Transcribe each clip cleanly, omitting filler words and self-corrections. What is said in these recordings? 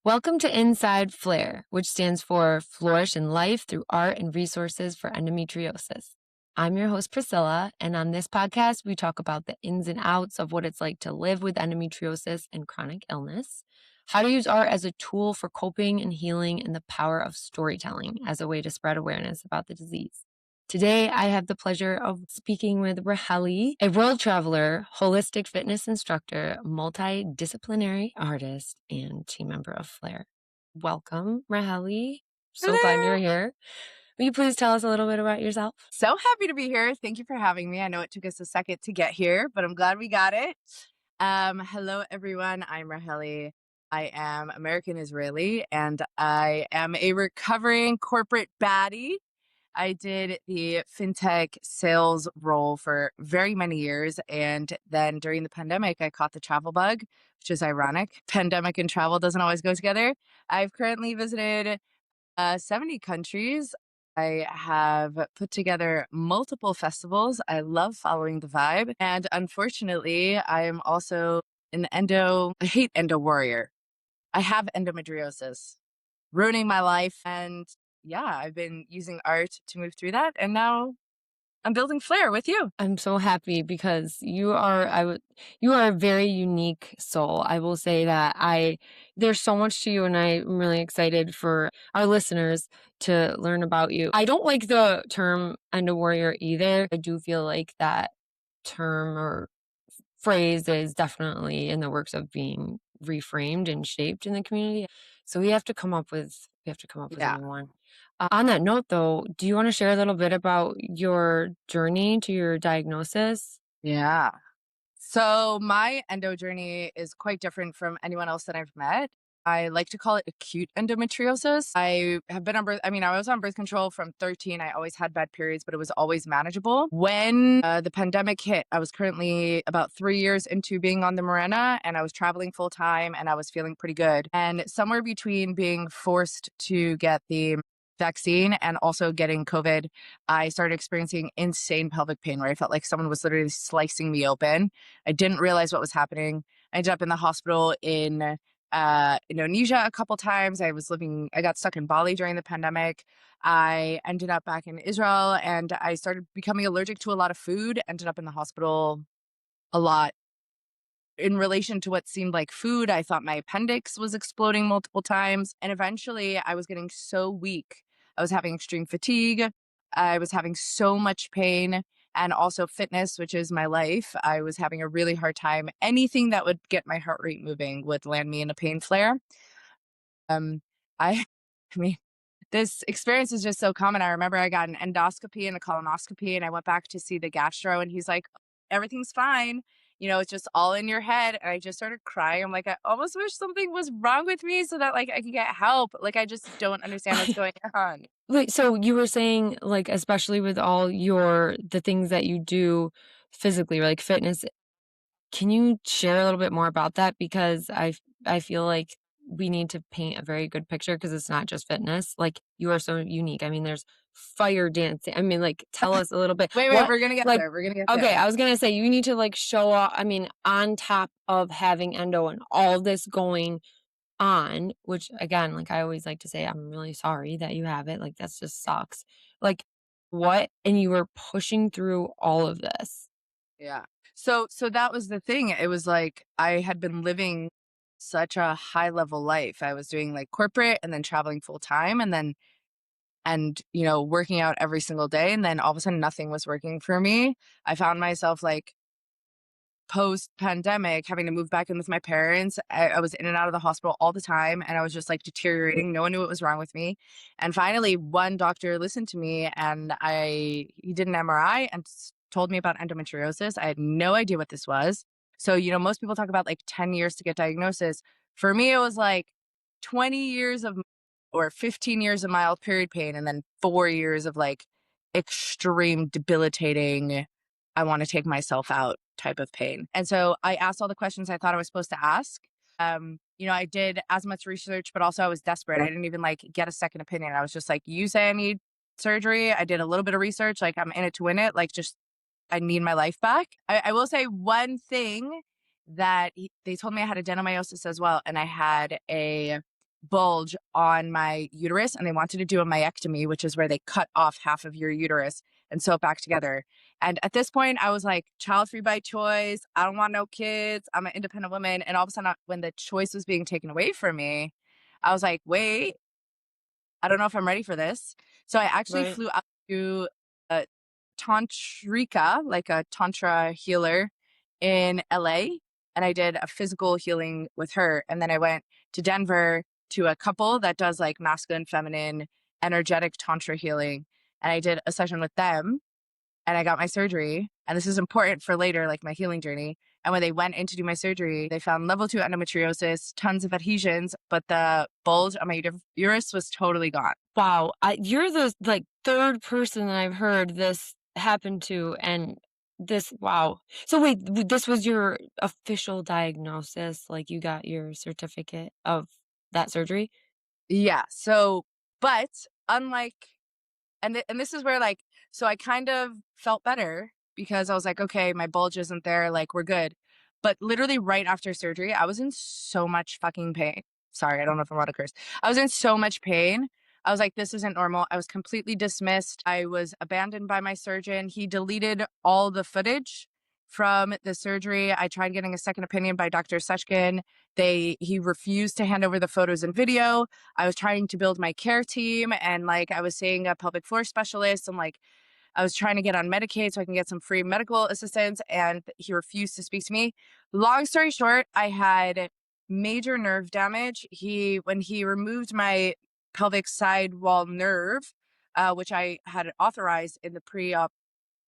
Welcome to Inside Flair, which stands for Flourish in Life Through Art and Resources for Endometriosis. I'm your host, Priscilla, and on this podcast, we talk about the ins and outs of what it's like to live with endometriosis and chronic illness, how to use art as a tool for coping and healing, and the power of storytelling as a way to spread awareness about the disease. Today, I have the pleasure of speaking with Racheli, a world traveler, holistic fitness instructor, multidisciplinary artist, and team member of Flair. Welcome, Racheli. So glad you're here. Will you please tell us a little bit about yourself? So happy to be here. Thank you for having me. I know it took us a second to get here, but I'm glad we got it. Hello, everyone. I'm Racheli. I am American Israeli, and I am a recovering corporate baddie. I did the fintech sales role for very many years. And then during the pandemic, I caught the travel bug, which is ironic. Pandemic and travel doesn't always go together. I've currently visited 70 countries. I have put together multiple festivals. I love following the vibe. And unfortunately, I am also I hate endo warrior. I have endometriosis, ruining my life. And yeah, I've been using art to move through that. And now I'm building Flair with you. I'm so happy because you are a very unique soul. I will say that there's so much to you, and I'm really excited for our listeners to learn about you. I don't like the term endo warrior either. I do feel like that term or phrase is definitely in the works of being reframed and shaped in the community. So we have to come up with Yeah. a new one. On that note, though, do you want to share a little bit about your journey to your diagnosis? Yeah. So my endo journey is quite different from anyone else that I've met. I like to call it acute endometriosis. I have been on birth. I was on birth control from 13. I always had bad periods, but it was always manageable. When the pandemic hit, I was currently about 3 years into being on the Mirena, and I was traveling full time, and I was feeling pretty good. And somewhere between being forced to get the vaccine and also getting COVID, I started experiencing insane pelvic pain where I felt like someone was literally slicing me open. I didn't realize what was happening. I ended up in the hospital in Indonesia a couple times. I got stuck in Bali during the pandemic. I ended up back in Israel, and I started becoming allergic to a lot of food, ended up in the hospital a lot in relation to what seemed like food. I thought my appendix was exploding multiple times. And eventually I was getting so weak. I was having extreme fatigue. I was having so much pain, and also fitness, which is my life. I was having a really hard time. Anything that would get my heart rate moving would land me in a pain flare. Um, I, I mean, this experience is just so common. I remember I got an endoscopy and a colonoscopy, and I went back to see the gastro, and he's like, everything's fine. It's just all in your head. And I just started crying. I'm like, I almost wish something was wrong with me so that like I could get help. Like, I just don't understand what's going on. Wait, so you were saying, like, especially with all the things that you do physically, like fitness, can you share a little bit more about that? Because I feel like we need to paint a very good picture because it's not just fitness. Like, you are so unique. I mean, there's fire dancing. I mean, like, tell us a little bit. Wait, What, we're gonna get like, there. We're gonna get okay, there. I was gonna say you need to like show off. I mean, on top of having endo and all this going on, which again, like I always like to say, I'm really sorry that you have it. Like, that's just sucks. Like, what? And you were pushing through all of this. Yeah. So that was the thing. It was like I had been living such a high level life. I was doing like corporate and then traveling full time, and working out every single day, and then all of a sudden nothing was working for me. I found myself like post pandemic having to move back in with my parents. I was in and out of the hospital all the time, and I was just like deteriorating. No one knew what was wrong with me. And finally one doctor listened to me, and he did an MRI and told me about endometriosis. I had no idea what this was. So most people talk about like 10 years to get diagnosis. For me it was like 20 years of or 15 years of mild period pain, and then 4 years of like extreme debilitating, I want to take myself out type of pain. And so I asked all the questions I thought I was supposed to ask. I did as much research, but also I was desperate. I didn't even like get a second opinion. I was just like, you say I need surgery. I did a little bit of research. Like, I'm in it to win it. Like, just, I need my life back. I will say one thing that they told me I had adenomyosis as well. And I had a bulge on my uterus, and they wanted to do a myectomy, which is where they cut off half of your uterus and sew it back together. And at this point, I was like, child free by choice. I don't want no kids. I'm an independent woman. And all of a sudden, when the choice was being taken away from me, I was like, wait, I don't know if I'm ready for this. So I actually Right. flew out to a tantrika, like a tantra healer in LA, and I did a physical healing with her. And then I went to Denver to a couple that does like masculine, feminine, energetic tantra healing. And I did a session with them and I got my surgery. And this is important for later, like my healing journey. And when they went in to do my surgery, they found level 2 endometriosis, tons of adhesions, but the bulge on my uterus was totally gone. Wow. You're the like third person that I've heard this happen to. And this, wow. So wait, this was your official diagnosis? Like you got your certificate of that surgery? Yeah. So, but unlike, and this is where like, so I kind of felt better because I was like, okay, my bulge isn't there, like we're good. But literally right after surgery, I was in so much fucking pain. Sorry, I don't know if I'm allowed to curse. I was in so much pain. I was like, this isn't normal. I was completely dismissed. I was abandoned by my surgeon. He deleted all the footage from the surgery. I tried getting a second opinion by Dr. Sechkin. He refused to hand over the photos and video. I was trying to build my care team, and like I was seeing a pelvic floor specialist, and like I was trying to get on Medicaid so I can get some free medical assistance, and he refused to speak to me. Long story short, I had major nerve damage. When he removed my pelvic sidewall nerve, which I had authorized in the pre-op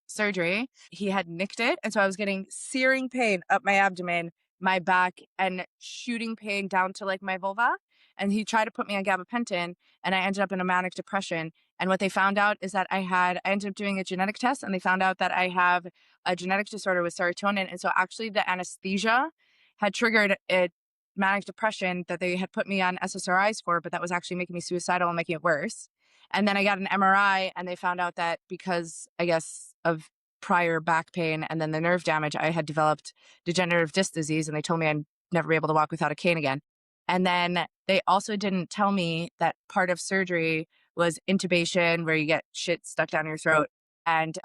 surgery, he had nicked it. And so I was getting searing pain up my abdomen, my back, and shooting pain down to like my vulva. And he tried to put me on gabapentin, and I ended up in a manic depression. And what they found out is that I ended up doing a genetic test, and they found out that I have a genetic disorder with serotonin. And so actually the anesthesia had triggered a manic depression that they had put me on SSRIs for, but that was actually making me suicidal and making it worse. And then I got an MRI, and they found out that because I guess of prior back pain and then the nerve damage, I had developed degenerative disc disease, and they told me I'd never be able to walk without a cane again. And then they also didn't tell me that part of surgery was intubation, where you get shit stuck down your throat. And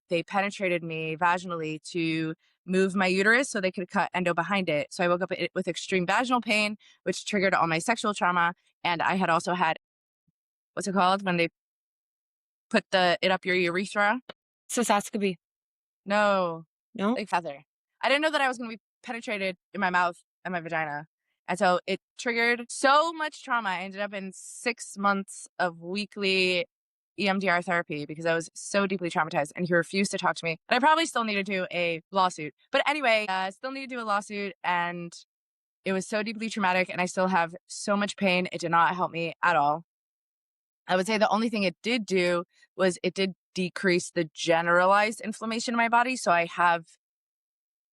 they penetrated me vaginally to move my uterus so they could cut endo behind it. So I woke up with extreme vaginal pain, which triggered all my sexual trauma. And I had also had, what's it called when they put it up your urethra? Cystoscopy. No, No? like feather. I didn't know that I was going to be penetrated in my mouth and my vagina. And so it triggered so much trauma. I ended up in 6 months of weekly EMDR therapy because I was so deeply traumatized, and he refused to talk to me. And I probably still need to do a lawsuit. But anyway, I still need to do a lawsuit, and it was so deeply traumatic, and I still have so much pain. It did not help me at all. I would say the only thing it did do was it did decrease the generalized inflammation in my body. So I have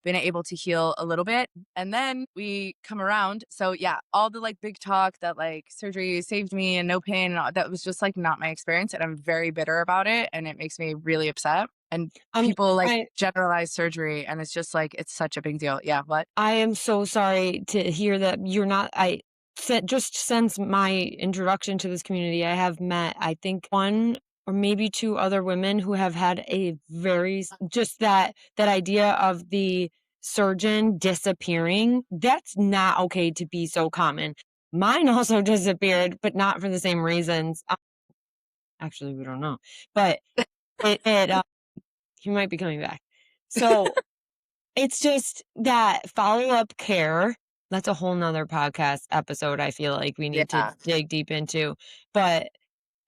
been able to heal a little bit. And then we come around. So yeah, all the like big talk that like surgery saved me and no pain, and that was just like not my experience. And I'm very bitter about it. And it makes me really upset. And Um, people like I generalize surgery, and it's just like, it's such a big deal. Yeah. What? I am so sorry to hear that you're not. Just since my introduction to this community, I have met, I think, one or maybe two other women who have had a just that idea of the surgeon disappearing. That's not okay to be so common. Mine also disappeared, but not for the same reasons. Actually, we don't know, but he might be coming back. So it's just that follow-up care. That's a whole nother podcast episode I feel like we need to Yeah. dig deep into. But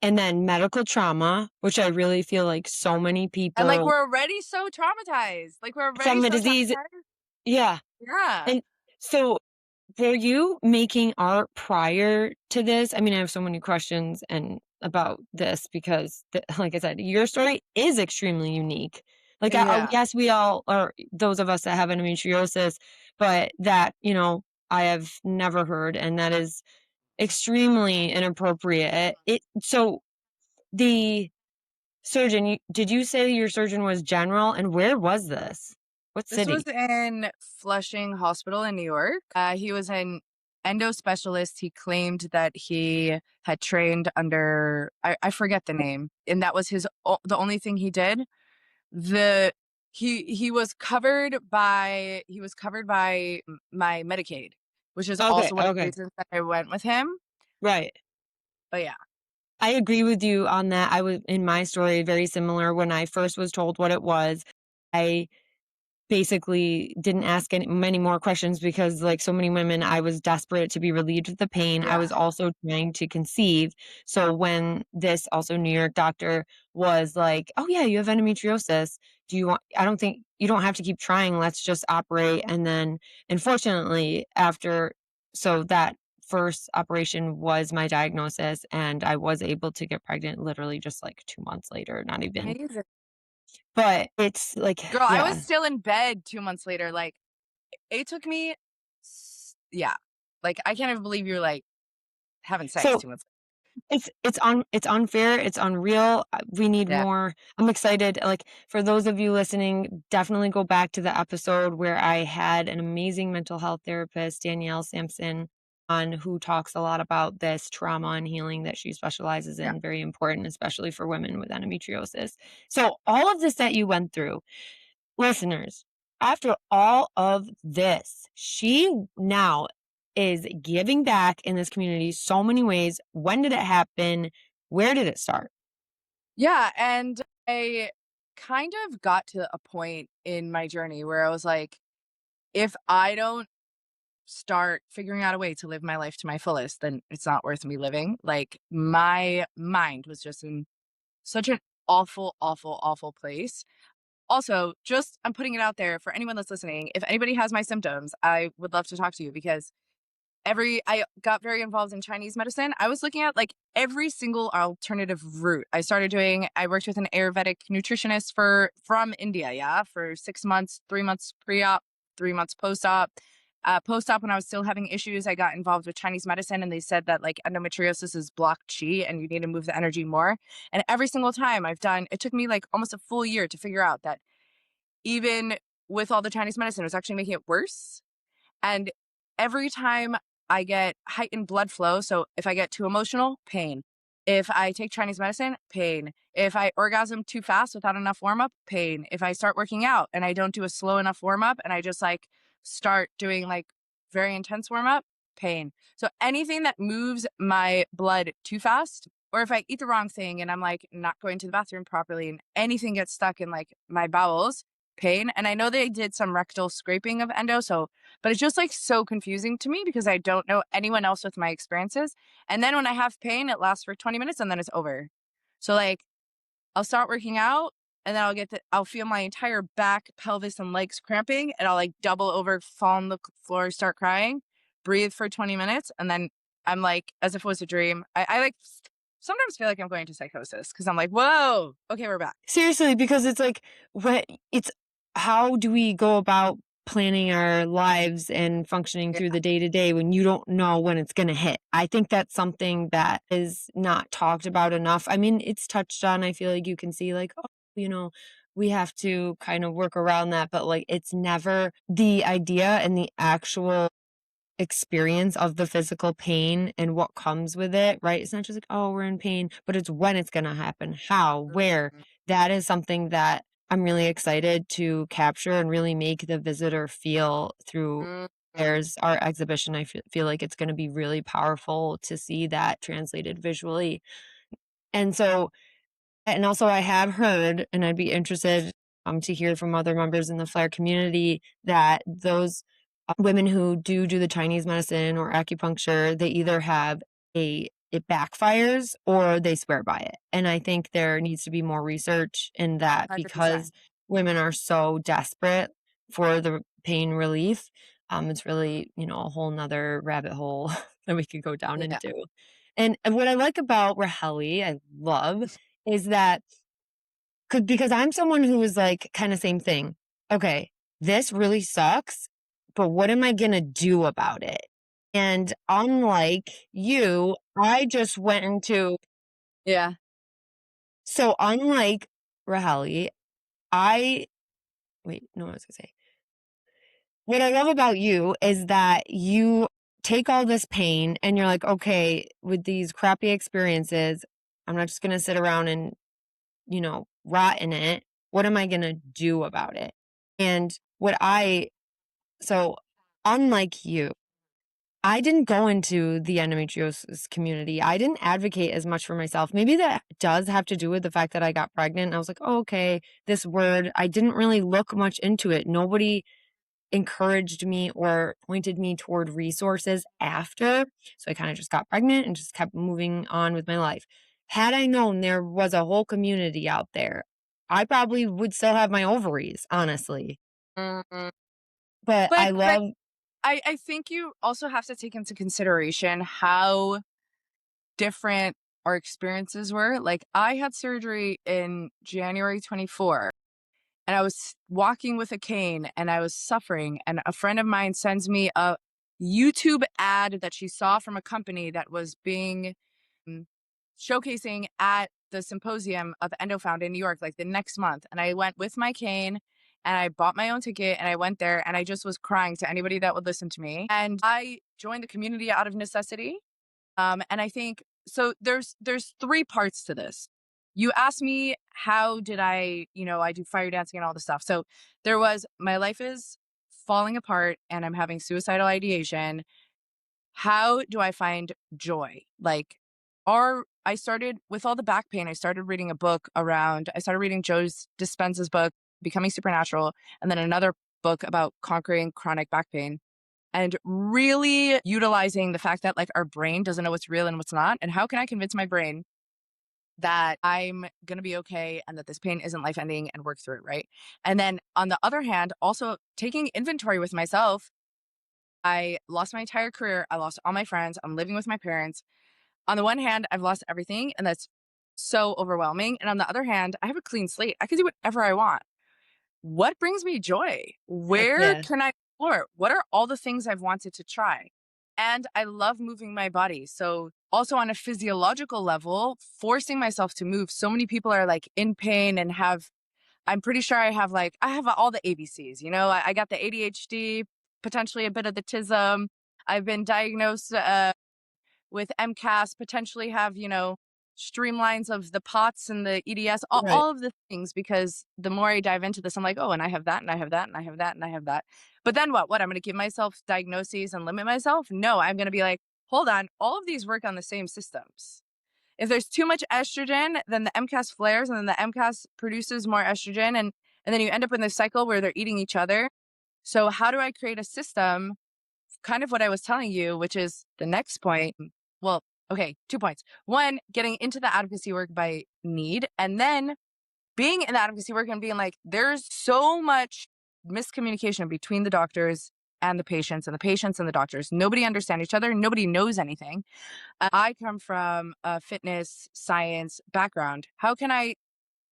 and then medical trauma, which I really feel like so many And like, people we're already so traumatized. Like, we're already from the so disease. traumatized. Yeah. Yeah. And so were you making art prior to this? I mean, I have so many questions and about this because, like I said, your story is extremely unique. Like, Yeah. yes, we all are those of us that have endometriosis, but that, I have never heard, and that is extremely inappropriate. So the surgeon, did you say your surgeon was general, and where was this? What This was city? in Flushing Hospital in New York. He was in endo specialist. He claimed that he had trained under, I forget the name, and that was the only thing he did. The he was covered by my Medicaid, which is Okay, also one of the okay. reasons that I went with him. Right. But yeah. I agree with you on that. I was in my story very similar. When I first was told what it was, I basically didn't ask many more questions because, like so many women, I was desperate to be relieved of the pain. I Yeah. was also trying to conceive. So when this also New York doctor was like, "Oh yeah, you have endometriosis. Do you want I don't think you don't have to keep trying. Let's just operate." And then unfortunately, after so that first operation was my diagnosis, and I was able to get pregnant literally just like 2 months later, not even. Amazing. But it's like, Girl, I was yeah. still in bed 2 months later. Like, it took me, yeah. Like, I can't even believe you're like having sex So 2 months. it's unfair, it's unreal. We need Yeah. more. I'm excited. Like, for those of you listening, definitely go back to the episode where I had an amazing mental health therapist, Danielle Sampson, on, who talks a lot about this trauma and healing that she specializes Yeah. in. Very important, especially for women with endometriosis. So all of this that you went through, listeners, after all of this, she now is giving back in this community so many ways. When did it happen? Where did it start? Yeah. And I kind of got to a point in my journey where I was like, if I don't start figuring out a way to live my life to my fullest, then it's not worth me living. Like, my mind was just in such an awful, awful, awful place. Also, just I'm putting it out there for anyone that's listening. If anybody has my symptoms, I would love to talk to you, because I got very involved in Chinese medicine. I was looking at like every single alternative route. I worked with an Ayurvedic nutritionist from India, yeah, for 6 months, 3 months pre-op, 3 months post-op. Post-op, when I was still having issues, I got involved with Chinese medicine, and they said that like endometriosis is blocked chi and you need to move the energy more. And every single time it took me like almost a full year to figure out that even with all the Chinese medicine, it was actually making it worse. And every time I get heightened blood flow, so if I get too emotional, pain. If I take Chinese medicine, pain. If I orgasm too fast without enough warm up, pain. If I start working out and I don't do a slow enough warm up and I just like start doing like very intense warm up, pain. So anything that moves my blood too fast, or if I eat the wrong thing and I'm like not going to the bathroom properly and anything gets stuck in like my bowels, pain. And I know they did some rectal scraping of endo, but it's just like so confusing to me because I don't know anyone else with my experiences. And then when I have pain, it lasts for 20 minutes and then it's over. So like I'll start working out and then I'll feel my entire back, pelvis, and legs cramping, and I'll like double over, fall on the floor, start crying, breathe for 20 minutes, and then I'm like, as if it was a dream. I like sometimes feel like I'm going to psychosis because I'm like, whoa, okay, we're back. Seriously, because it's like, how do we go about planning our lives and functioning Yeah, through the day to day when you don't know when it's going to hit? I think that's something that is not talked about enough. I mean, it's touched on. I feel like you can see, like, oh, we have to kind of work around that, but like, it's never the idea and the actual experience of the physical pain and what comes with it, right? It's not just like, oh, we're in pain, but it's when it's going to happen, how, where. That is something that I'm really excited to capture and really make the visitor feel through. Mhm. There's our exhibition. I feel like it's going to be really powerful to see that translated visually. And so, and also I have heard, and I'd be interested to hear from other members in the flare community, that those women who do the Chinese medicine or acupuncture, they either have it backfires or they swear by it. And I think there needs to be more research in that, 100%. because women are so desperate for the pain relief. It's really, a whole nother rabbit hole that we could go down Yeah. into. And what I like about Racheli, I love, is that because I'm someone who is like kind of same thing. Okay, this really sucks, but what am I gonna do about it? And unlike you, I just went into Yeah. so unlike Raheli, I wait, no, I was gonna say. What I love about you is that you take all this pain and you're like, okay, with these crappy experiences, I'm not just going to sit around and, rot in it. What am I going to do about it? And so unlike you, I didn't go into the endometriosis community. I didn't advocate as much for myself. Maybe that does have to do with the fact that I got pregnant. I was like, oh, okay, this word, I didn't really look much into it. Nobody encouraged me or pointed me toward resources after. So I kind of just got pregnant and just kept moving on with my life. Had I known there was a whole community out there, I probably would still have my ovaries, honestly. Mhm. But I But love, I think you also have to take into consideration how different our experiences were. Like, I had surgery in January 24, and I was walking with a cane and I was suffering. And a friend of mine sends me a YouTube ad that she saw from a company that was being mm, showcasing at the symposium of EndoFound in New York, like the next month. And I went with my cane and I bought my own ticket and I went there and I just was crying to anybody that would listen to me. And I joined the community out of necessity. And I think so. There's three parts to this. You asked me how did I do fire dancing and all this stuff. So there was my life is falling apart and I'm having suicidal ideation. How do I find joy? Like, I started with all the back pain. I started reading a book around. I started reading Joe's Dispenza's book, Becoming Supernatural, and then another book about conquering chronic back pain and really utilizing the fact that like our brain doesn't know what's real and what's not. And how can I convince my brain that I'm going to be okay and that this pain isn't life ending and work through it, right? And then on the other hand, also taking inventory with myself. I lost my entire career. I lost all my friends. I'm living with my parents. On the one hand, I've lost everything and that's so overwhelming. And on the other hand, I have a clean slate. I can do whatever I want. What brings me joy? heck Where yeah. can I explore? What are all the things I've wanted to try? And I love moving my body. So, also on a physiological level, forcing myself to move. So many people are like in pain and I'm pretty sure I have all the ABCs. I got the ADHD, potentially a bit of the TISM. I've been diagnosed with MCAS, potentially have, streamlines of the POTS and the EDS, Right. all of the things, because the more I dive into this, I'm like, oh, and I have that, and I have that, and I have that, and I have that. But then what? What? I'm going to give myself diagnoses and limit myself? No, I'm going to be like, hold on, all of these work on the same systems. If there's too much estrogen, then the MCAS flares, and then the MCAS produces more estrogen, and then you end up in this cycle where they're eating each other. So how do I create a system, kind of what I was telling you, which is the next point. Well, okay, 2 points. One, getting into the advocacy work by need, and then being in the advocacy work and being like, there's so much miscommunication between the doctors and the patients, and the patients and the doctors. Nobody understands each other. Nobody knows anything. I come from a fitness science background. How can I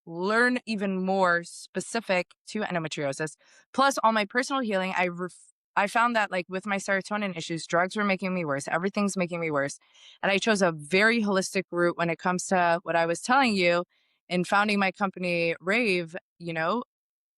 learn even more specific to endometriosis? Plus, all my personal healing, I found that like with my serotonin issues, drugs were making me worse. Everything's making me worse. And I chose a very holistic route when it comes to what I was telling you in founding my company, Rave.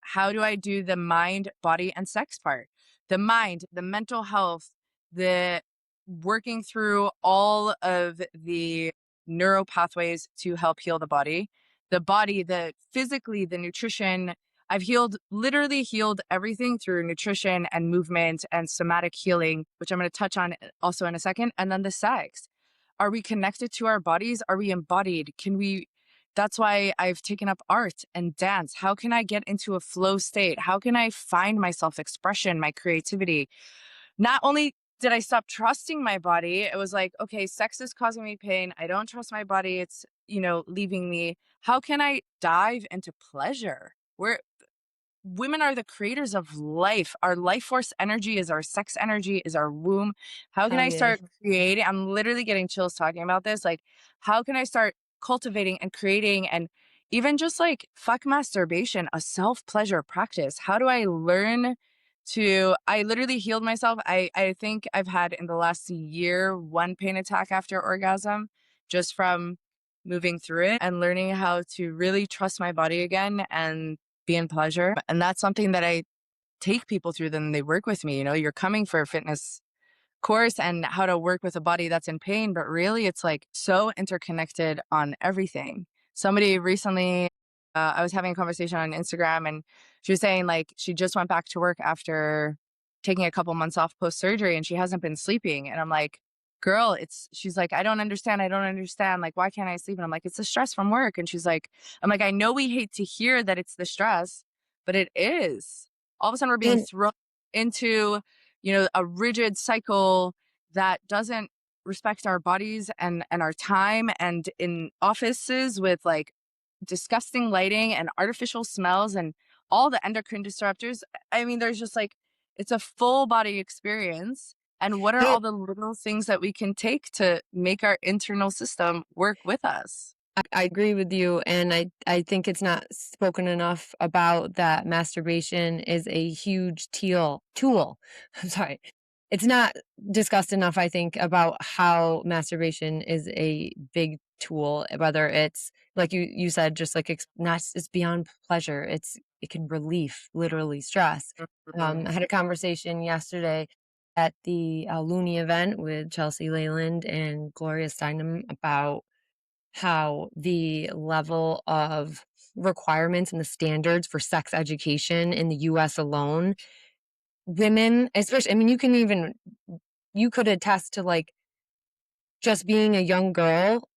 How do I do the mind, body, and sex part? The mind, the mental health, the working through all of the neuro pathways to help heal the body, the physically, the nutrition. I've literally healed everything through nutrition and movement and somatic healing, which I'm going to touch on also in a second. And then the sex. Are we connected to our bodies? Are we embodied? That's why I've taken up art and dance. How can I get into a flow state? How can I find my self expression, my creativity? Not only did I stop trusting my body, it was like, okay, sex is causing me pain. I don't trust my body. It's, leaving me. How can I dive into pleasure? Women are the creators of life. Our life force energy is our sex energy, is our womb. How can Hell I yeah. start creating? I'm literally getting chills talking about this. Like, how can I start cultivating and creating, and even just like fuck masturbation, a self pleasure practice? How do I learn I literally healed myself. I think I've had in the last year one pain attack after orgasm, just from moving through it and learning how to really trust my body again and be in pleasure. And that's something that I take people through. Then they work with me. You're coming for fitness course and how to work with a body that's in pain, but really it's like so interconnected on everything. Somebody recently, I was having a conversation on Instagram and she was saying like she just went back to work after taking a couple months off post surgery and she hasn't been sleeping. And I'm like, girl, she's like, I don't understand. I don't understand. Like, why can't I sleep? And I'm like, it's the stress from work. And she's like, I'm like, I know we hate to hear that it's the stress, but it is. All of a sudden we're being And thrown into, a rigid cycle that doesn't respect our bodies and our time, and in offices with like disgusting lighting and artificial smells and all the endocrine disruptors. I mean, there's just like, it's a full body experience. And what are I all the little things that we can take to make our internal system work with us? I agree with you, and I think it's not spoken enough about that masturbation is a huge tool. I'm sorry. It's not discussed enough, I think, about how masturbation is a big tool, whether it's like you said, just like not it's beyond pleasure. It can relieve literally stress. I Mhm. had a conversation yesterday at the Looney event with Chelsea Leyland and Gloria Steinem about how the level of requirements and the standards for sex education in the US alone, women, especially, I mean, you could attest to like just being a young girl.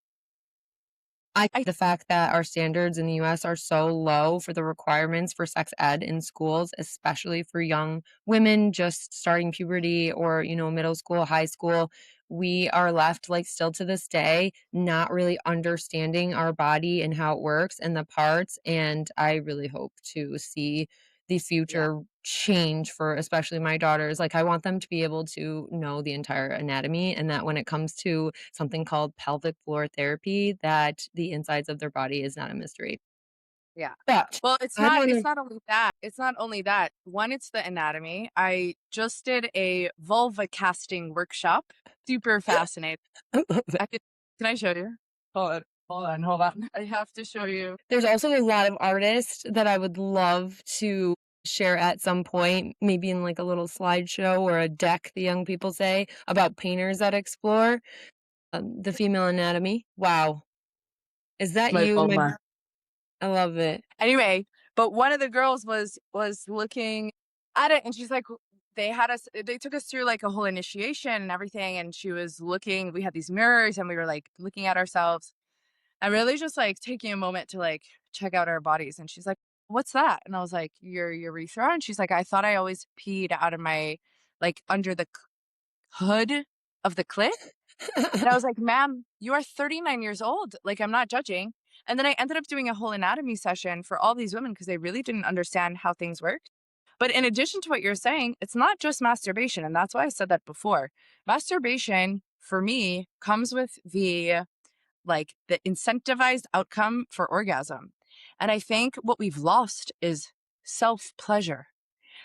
I The fact that our standards in the US are so low for the requirements for sex ed in schools, especially for young women just starting puberty or, middle school, high school, we are left like still to this day not really understanding our body and how it works and the parts. And I really hope to see the Yeah, future change for especially my daughters. Like, I want them to be able to know the entire anatomy, and that when it comes to something called pelvic floor therapy, that the insides of their body is not a mystery. yeah. But Well, I it's wanna not only that. It's not only that. One, it's the anatomy. I just did a vulva casting workshop. Super fascinating. I love that. I could Can I show you? Hold on. I have to show you. There's also a lot of artists that I would love to share at some point, maybe in like a little slideshow or a deck, the young people say, about painters that explore, the female anatomy. Wow. Is that My you? vulva. I love it. Anyway, but one of the girls was looking at it and she's like, they took us through like a whole initiation and everything, and she was looking, we had these mirrors and we were like looking at ourselves and really just like taking a moment to like check out our bodies. And she's like, "What's that?" And I was like, "Your urethra." And she's like, "I thought I always peed out of my, like, under the hood of the clit." And I was like, "Ma'am, you are 39 years old. Like, I'm not judging." And then I ended up doing a whole anatomy session for all these women because they really didn't understand how things worked. But in addition to what you're saying, it's not just masturbation. And that's why I said that before. Masturbation for me comes with the incentivized outcome for orgasm. And I think what we've lost is self pleasure.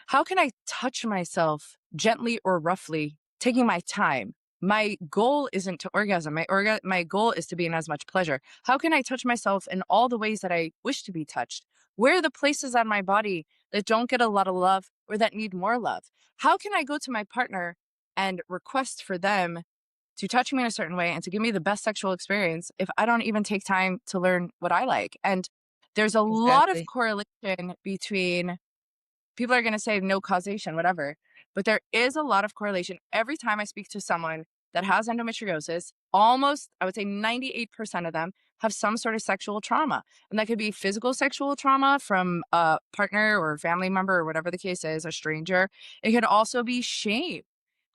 How can I touch myself gently or roughly, taking my time? My goal isn't to orgasm. My goal is to be in as much pleasure. How can I touch myself in all the ways that I wish to be touched? Where are the places on my body that don't get a lot of love or that need more love? How can I go to my partner and request for them to touch me in a certain way and to give me the best sexual experience if I don't even take time to learn what I like? And there's a lot of Exactly. correlation between, people are going to say no causation, whatever, but there is a lot of correlation. Every time I speak to someone that has endometriosis, almost, I would say 98% of them have some sort of sexual trauma. And that could be physical sexual trauma from a partner or family member or whatever the case is, a stranger. It could also be shame.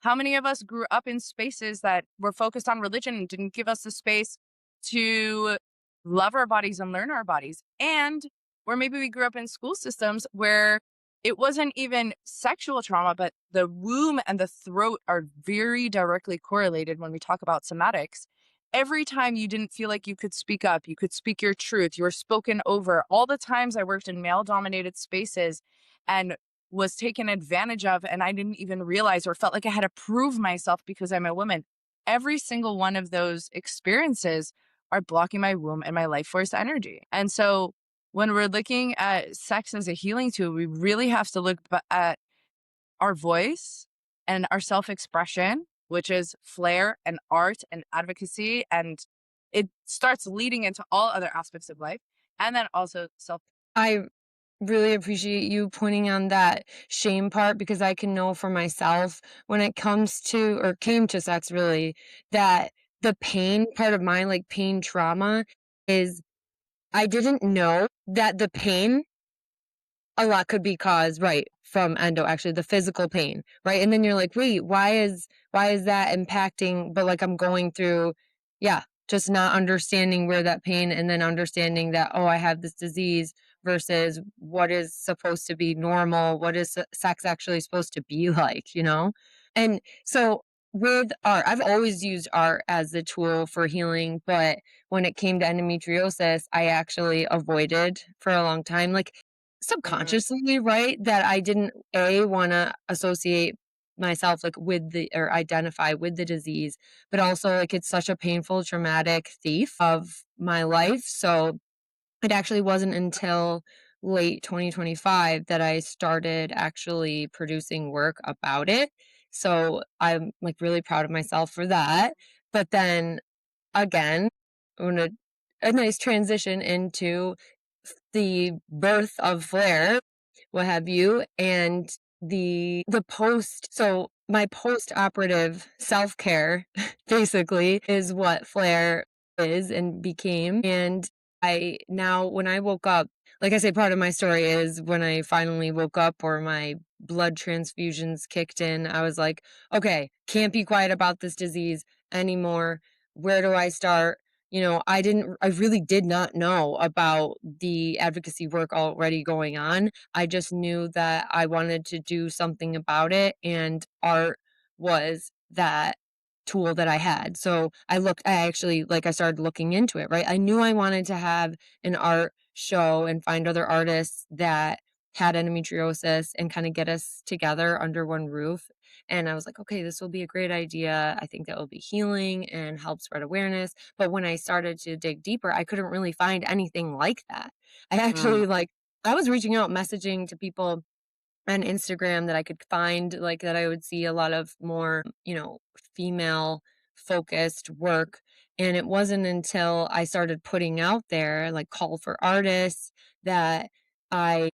How many of us grew up in spaces that were focused on religion and didn't give us the space to love our bodies and learn our bodies? And or maybe we grew up in school systems where it wasn't even sexual trauma, but the womb and the throat are very directly correlated when we talk about somatics. Every time you didn't feel like you could speak up, you could speak your truth, you were spoken over. All the times I worked in male dominated spaces and was taken advantage of, and I didn't even realize or felt like I had to prove myself because I'm a woman. Every single one of those experiences are blocking my womb and my life force energy. And so when we're looking at sex as a healing tool, we really have to look at our voice and our self expression. which is flair and art and advocacy. And it starts leading into all other aspects of life. And then also self. I really appreciate you pointing on that shame part because I can know for myself when it comes to or came to sex really that the pain part of my like pain trauma is I didn't know that the pain a lot could be caused, right, from endo, actually, the physical pain, right? And then you're like, "Wait, why is that impacting?" But, like, I'm going through yeah, just not understanding where that pain and then understanding that, "Oh, I have this disease," versus what is supposed to be normal, what is sex actually supposed to be like, you know? And so, with art I've always used art as the tool for healing, but when it came to endometriosis, I actually avoided for a long time, like, Mhm. subconsciously, right? That I didn't A, wanna associate myself, like, with the or identify with the disease, but also, like, it's such a painful, traumatic thief of my life, so it actually wasn't until late 2025 that I started actually producing work about it, so I'm, like, really proud of myself for that, but then, again, when a nice transition into the birth of Flair, what have you, and the post so my post-operative self-care basically is what Flair is and became, and I now when I woke up like I say, part of my story is when I finally woke up or my blood transfusions kicked in, I was like, "Okay, can't be quiet about this disease anymore. Where do I start?" I really did not know about the advocacy work already going on. I just knew that I wanted to do something about it, and art was that tool that I had. So I actually, like, I started looking into it, right? I knew I wanted to have an art show and find other artists that had endometriosis and kind of get us together under one roof. And I was like, okay, this will be a great idea. I think that will be healing and help spread awareness. But when I started to dig deeper, I couldn't really find anything like that. I Mm. actually I was reaching out, messaging to people on Instagram that I could find, like, that I would see a lot of more, female focused work. And it wasn't until I started putting out there, like, call for artists, that I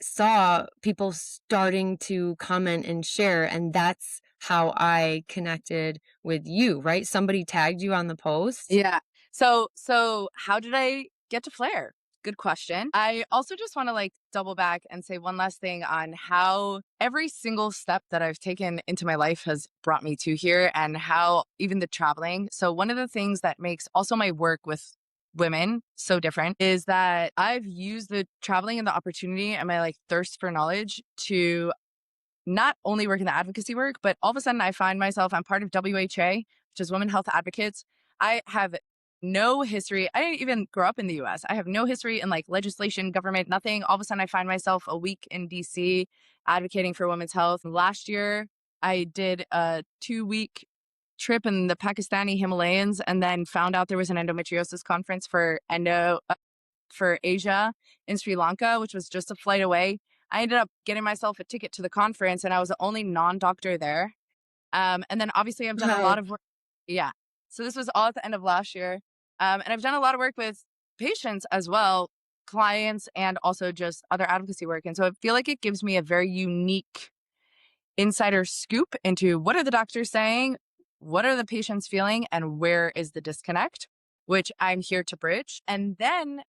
saw people starting to comment and share. And that's how I connected with you, right? Somebody tagged you on the post. Yeah. So how did I get to Flair? Good question. I also just want to like double back and say one last thing on how every single step that I've taken into my life has brought me to here and how even the traveling. So one of the things that makes also my work with women so different is that I've used the traveling and the opportunity and my like thirst for knowledge to not only work in the advocacy work, but all of a sudden I find myself, I'm part of WHA, which is Women Health Advocates. I have no history. I didn't even grow up in the US. I have no history in like legislation, government, nothing. All of a sudden I find myself a week in DC advocating for women's health. Last year, I did a 2-week trip in the Pakistani Himalayas and then found out there was an endometriosis conference for for Asia in Sri Lanka, which was just a flight away. I ended up getting myself a ticket to the conference and I was the only non-doctor there. And then obviously I've done a Right. lot of work. Yeah. So this was all at the end of last year. And I've done a lot of work with patients as well, clients, and also just other advocacy work. And so I feel like it gives me a very unique insider scoop into what are the doctors saying, what are the patients feeling, and where is the disconnect, which I'm here to bridge. And then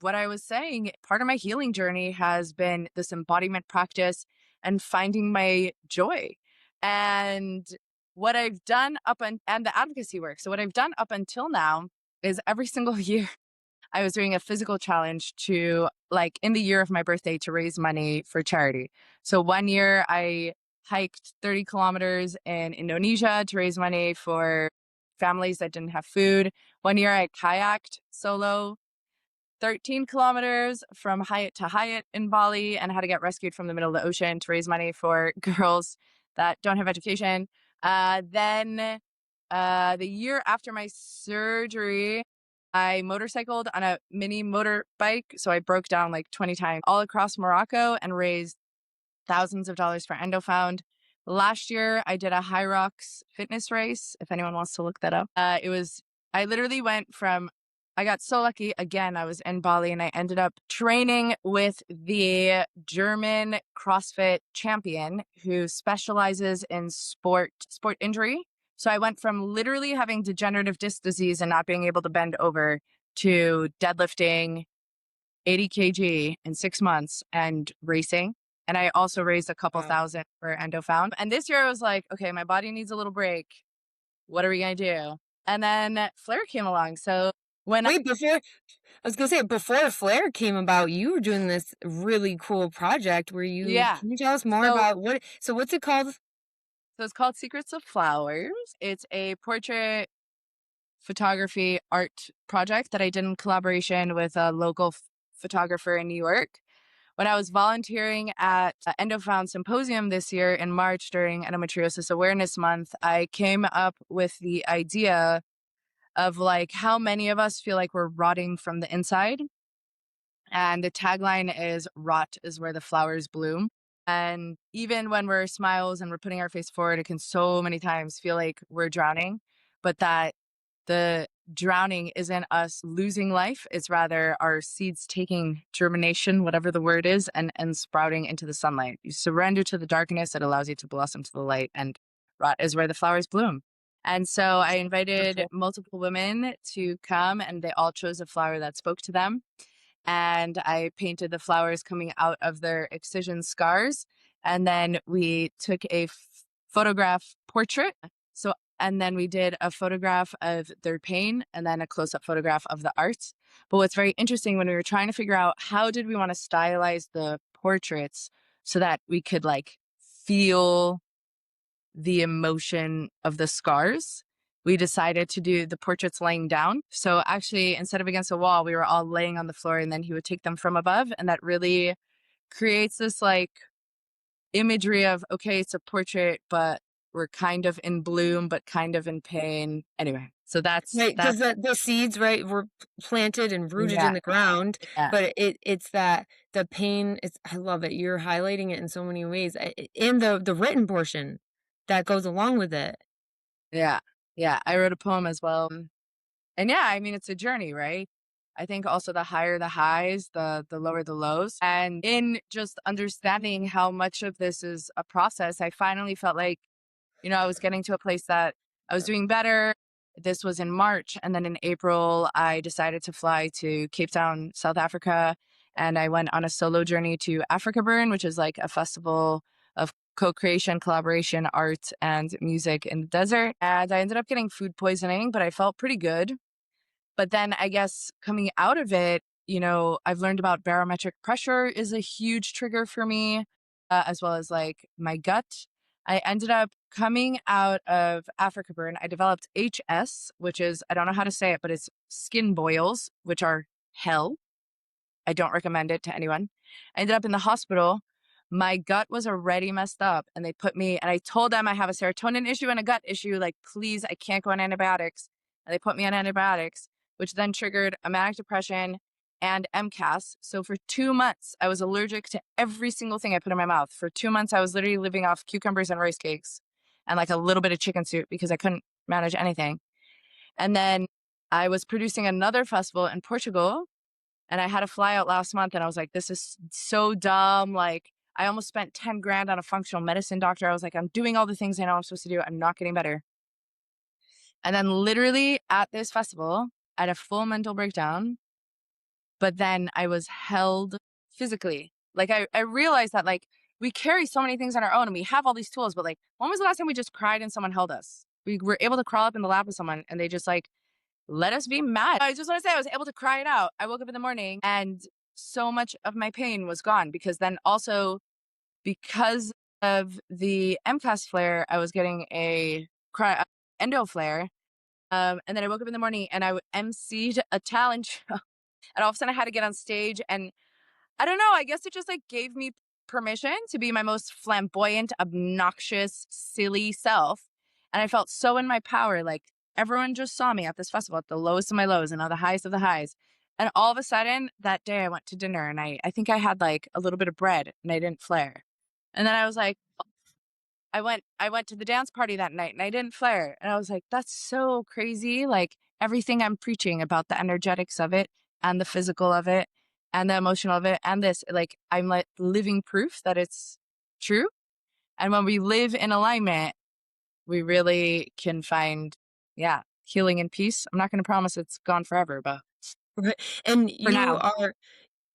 what I was saying, part of my healing journey has been this embodiment practice and finding my joy. And what I've done and the advocacy work. So what I've done up until now is every single year I was doing a physical challenge to like in the year of my birthday to raise money for charity. So one year I hiked 30 kilometers in Indonesia to raise money for families that didn't have food. One year I kayaked solo 13 kilometers from Hyatt to Hyatt in Bali and had to get rescued from the middle of the ocean to raise money for girls that don't have education. The year after my surgery, I motorcycled on a mini motorbike. So I broke down like 20 times all across Morocco and raised thousands of dollars for EndoFound. Last year, I did a High Rocks fitness race, if anyone wants to look that up. I literally went from, I got so lucky. Again, I was in Bali and I ended up training with the German CrossFit champion who specializes in sport injury. So I went from literally having degenerative disc disease and not being able to bend over to deadlifting 80 kg in 6 months and racing. And I also raised a couple Wow. thousand for EndoFound. And this year I was like, okay, my body needs a little break. What are we going to do? And then Flare came along. So when Wait, before I was gonna say, before Flare came about, you were doing this really cool project where yeah. can you tell us more So, about what's it called? so it's called Secrets of Flowers. It's a portrait photography art project that I did in collaboration with a local photographer in New York. When I was volunteering at EndoFound Symposium this year in March during Endometriosis Awareness Month, I came up with the idea of like how many of us feel like we're rotting from the inside. And the tagline is "Rot is where the flowers bloom." And even when we're smiles and we're putting our face forward, it can so many times feel like we're drowning, but that the drowning isn't us losing life. It's rather our seeds taking germination, whatever the word is, and sprouting into the sunlight. You surrender to the darkness, it allows you to blossom to the light, and rot is where the flowers bloom. And so I invited Wonderful. multiple women to come, and they all chose a flower that spoke to them. And I painted the flowers coming out of their excision scars. And then we took a photograph portrait. So, and then we did a photograph of their pain and then a close up photograph of the art. But what's very interesting when we were trying to figure out how did we want to stylize the portraits so that we could like feel the emotion of the scars, we decided to do the portraits laying down. So actually, instead of against a wall, we were all laying on the floor and then he would take them from above. And that really creates this like imagery of, okay, it's a portrait, but we're kind of in bloom, but kind of in pain. Anyway, so Right, because that's, the seeds, right, were planted and rooted yeah, in the ground, yeah, but it's that the pain is I love it. You're highlighting it in so many ways. In the written portion that goes along with it. yeah, yeah. I wrote a poem as well. And yeah, I mean, it's a journey, right? I think also the higher the highs, the lower the lows. And in just understanding how much of this is a process, I finally felt like, I was getting to a place that I was doing better. This was in March. And then in April, I decided to fly to Cape Town, South Africa. And I went on a solo journey to Africa Burn, which is like a festival of co-creation, collaboration, art, and music in the desert. And I ended up getting food poisoning, but I felt pretty good. But then I guess coming out of it, I've learned about barometric pressure is a huge trigger for me, as well as like my gut. I ended up coming out of Africa Burn. I developed HS, which is, I don't know how to say it, but it's skin boils, which are hell. I don't recommend it to anyone. I ended up in the hospital. My gut was already messed up and they put me, and I told them I have a serotonin issue and a gut issue. Like, please, I can't go on antibiotics. And they put me on antibiotics, which then triggered a manic depression and MCAS. So for 2 months, I was allergic to every single thing I put in my mouth. For 2 months, I was literally living off cucumbers and rice cakes and like a little bit of chicken soup because I couldn't manage anything. And then I was producing another festival in Portugal and I had to fly out last month and I was like, this is so dumb. Like, I almost spent 10 grand on a functional medicine doctor. I was like, I'm doing all the things I know I'm supposed to do. I'm not getting better. And then literally at this festival, I had a full mental breakdown, but then I was held physically. Like I realized that like we carry so many things on our own and we have all these tools, but like when was the last time we just cried and someone held us? We were able to crawl up in the lap of someone and they just like let us be mad. I just want to say I was able to cry it out. I woke up in the morning and so much of my pain was gone because then also because of the MCAS flare, I was getting a endo flare. And then I woke up in the morning and I emceed a talent show. And all of a sudden I had to get on stage and I don't know, I guess it just like gave me permission to be my most flamboyant, obnoxious, silly self. And I felt so in my power. Like everyone just saw me at this festival at the lowest of my lows and all the highest of the highs. And all of a sudden that day I went to dinner and I think I had like a little bit of bread and I didn't flare. And then I was like, I went to the dance party that night and I didn't flare. And I was like, that's so crazy. Like everything I'm preaching about the energetics of it and the physical of it and the emotional of it and this, like I'm like living proof that it's true. And when we live in alignment, we really can find, yeah, healing and peace. I'm not going to promise it's gone forever, but Right, and for you now, are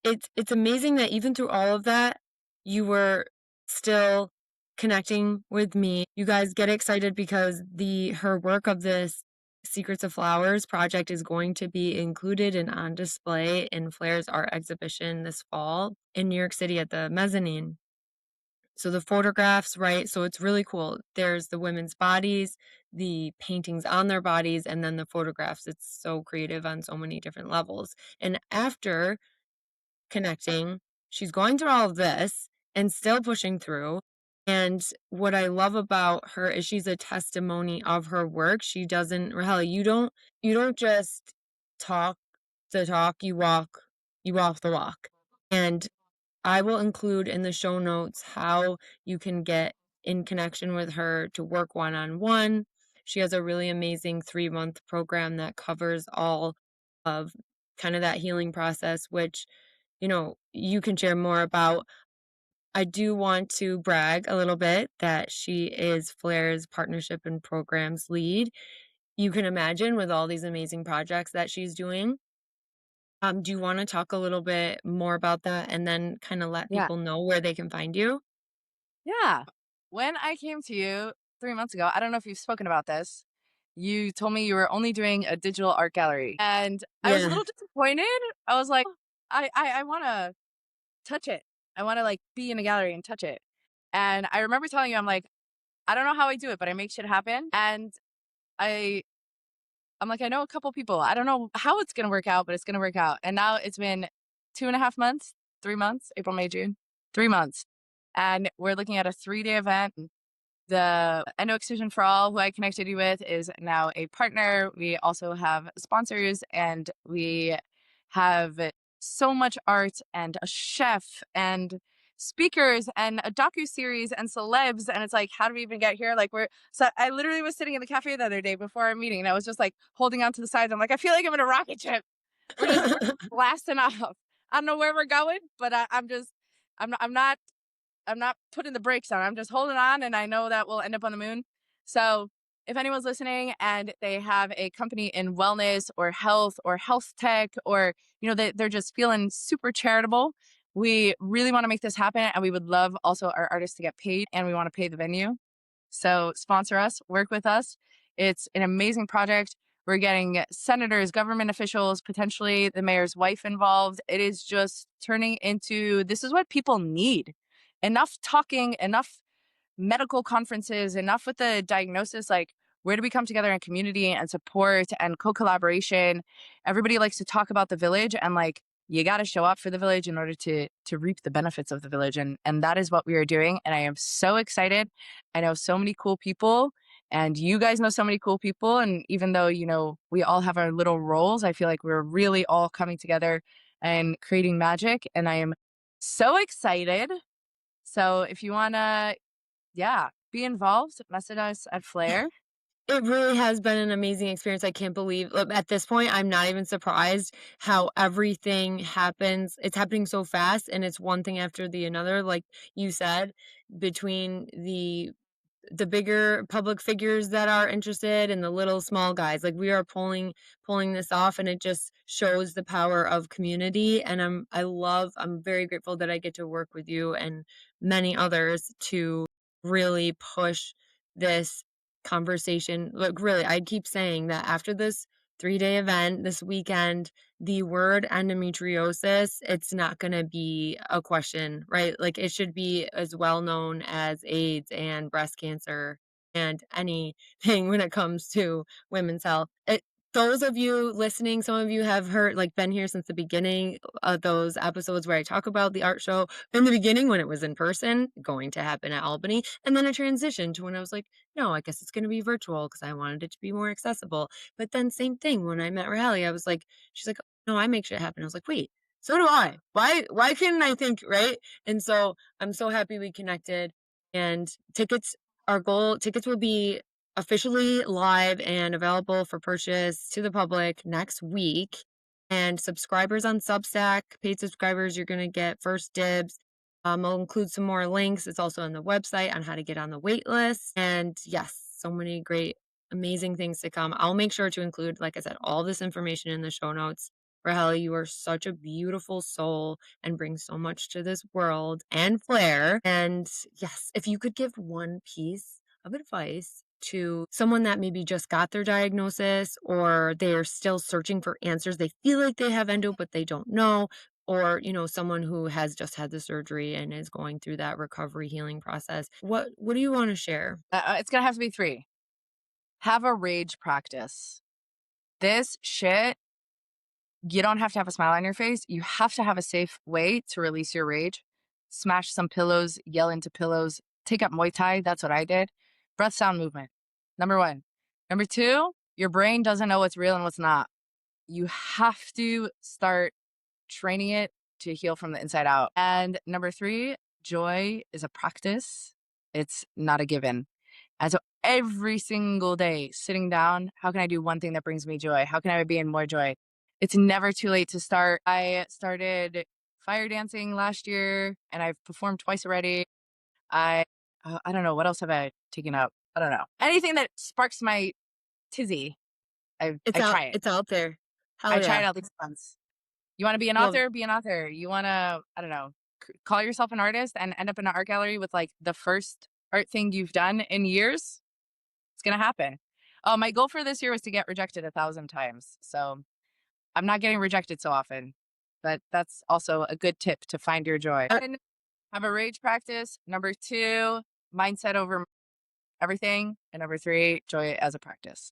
it's amazing that even through all of that, you were still connecting with me. You guys get excited because the her work of this Secrets of Flowers project is going to be included and on display in Flair's art exhibition this fall in New York City at the Mezzanine. So the photographs, right? So it's really cool. There's the women's bodies, the paintings on their bodies, and then the photographs. It's so creative on so many different levels. And after connecting, she's going through all of this and still pushing through. And what I love about her is she's a testimony of her work. She doesn't, Raheli, you don't just talk the talk, you walk the walk. And I will include in the show notes how you can get in connection with her to work one on one. She has a really amazing 3-month program that covers all of kind of that healing process, which, you can share more about. I do want to brag a little bit that she is Flair's partnership and programs lead. You can imagine with all these amazing projects that she's doing. Do you want to talk a little bit more about that and then kind of let yeah. people know where they can find you? Yeah. When I came to you 3 months ago, I don't know if you've spoken about this. You told me you were only doing a digital art gallery. And I was a Yeah. little disappointed. I was like, I want to touch it. I want to like be in a gallery and touch it. And I remember telling you, I'm like, I don't know how I do it, but I make shit happen. And I, I'm like, I know a couple people. I don't know how it's going to work out, but it's going to work out. And now it's been 2.5 months, 3 months, April, May, June, 3 months. And we're looking at a 3-day event. The Endo Excision for All, who I connected you with, is now a partner. We also have sponsors and we have so much art and a chef and speakers and a docu-series and celebs. And it's like, how do we even get here? Like so I literally was sitting in the cafe the other day before our meeting and I was just like holding on to the sides. I'm like, I feel like I'm in a rocket ship. We're blasting off. I don't know where we're going, but I'm not putting the brakes on. I'm just holding on and I know that we'll end up on the moon. So if anyone's listening and they have a company in wellness or health tech, or, they're just feeling super charitable, we really want to make this happen. And we would love also our artists to get paid and we want to pay the venue. So sponsor us, work with us. It's an amazing project. We're getting senators, government officials, potentially the mayor's wife involved. It is just turning into this is what people need. Enough talking, enough medical conferences, enough with the diagnosis. Like, where do we come together in community and support and co-collaboration? Everybody likes to talk about the village and like you got to show up for the village in order to reap the benefits of the village. And that is what we are doing. And I am so excited. I know so many cool people and you guys know so many cool people. And even though, we all have our little roles, I feel like we're really all coming together and creating magic. And I am so excited. So if you want to, yeah, be involved, message us at Flair. It really has been an amazing experience. I can't believe at this point, I'm not even surprised how everything happens. It's happening so fast and it's one thing after the another, like you said, between the bigger public figures that are interested and the little small guys. Like we are pulling this off and it just shows the power of community. And I'm very grateful that I get to work with you and many others to really push this conversation. Look, really, I keep saying that after this 3-day event this weekend, the word endometriosis, it's not going to be a question, right? Like it should be as well known as AIDS and breast cancer and anything when it comes to women's health. Those of you listening, some of you have heard, like, been here since the beginning of those episodes where I talk about the art show in the beginning when it was in person, going to happen at Albany, and then a transition to when I was like, no, I guess it's going to be virtual because I wanted it to be more accessible. But then same thing when I met Racheli, I was like, she's like, no, I make shit happen. I was like, wait, so do I. Why couldn't I think, right? And so I'm so happy we connected and tickets Our goal tickets will be officially live and available for purchase to the public next week. And subscribers on Substack, paid subscribers, you're going to get first dibs. I'll include some more links. It's also on the website on how to get on the wait list. And yes, so many great, amazing things to come. I'll make sure to include, like I said, all this information in the show notes. Raheli, you are such a beautiful soul and bring so much to this world and flair. And yes, if you could give one piece of advice to someone that maybe just got their diagnosis or they're still searching for answers, they feel like they have endo, but they don't know, or someone who has just had the surgery and is going through that recovery healing process, what do you want to share? It's going to have to be three. Have a rage practice. This shit, you don't have to have a smile on your face. You have to have a safe way to release your rage. Smash some pillows, yell into pillows, take up Muay Thai. That's what I did. Breath sound movement. Number one. Number two, your brain doesn't know what's real and what's not. You have to start training it to heal from the inside out. And number three, joy is a practice. It's not a given. And so every single day, sitting down, how can I do one thing that brings me joy? How can I be in more joy? It's never too late to start. I started fire dancing last year and I've performed twice already. I don't know. What else have I taken up? I don't know. Anything that sparks my tizzy, I try it. It's out there. I Hell try yeah. it at least once. You want to be an Love. author? Be an author. You want to, I don't know, call yourself an artist and end up in an art gallery with like the first art thing you've done in years? It's going to happen. Oh, my goal for this year was to get rejected 1,000 times. So I'm not getting rejected so often, but that's also a good tip to find your joy. And have a rage practice. Number two, mindset over everything. And number three, joy as a practice.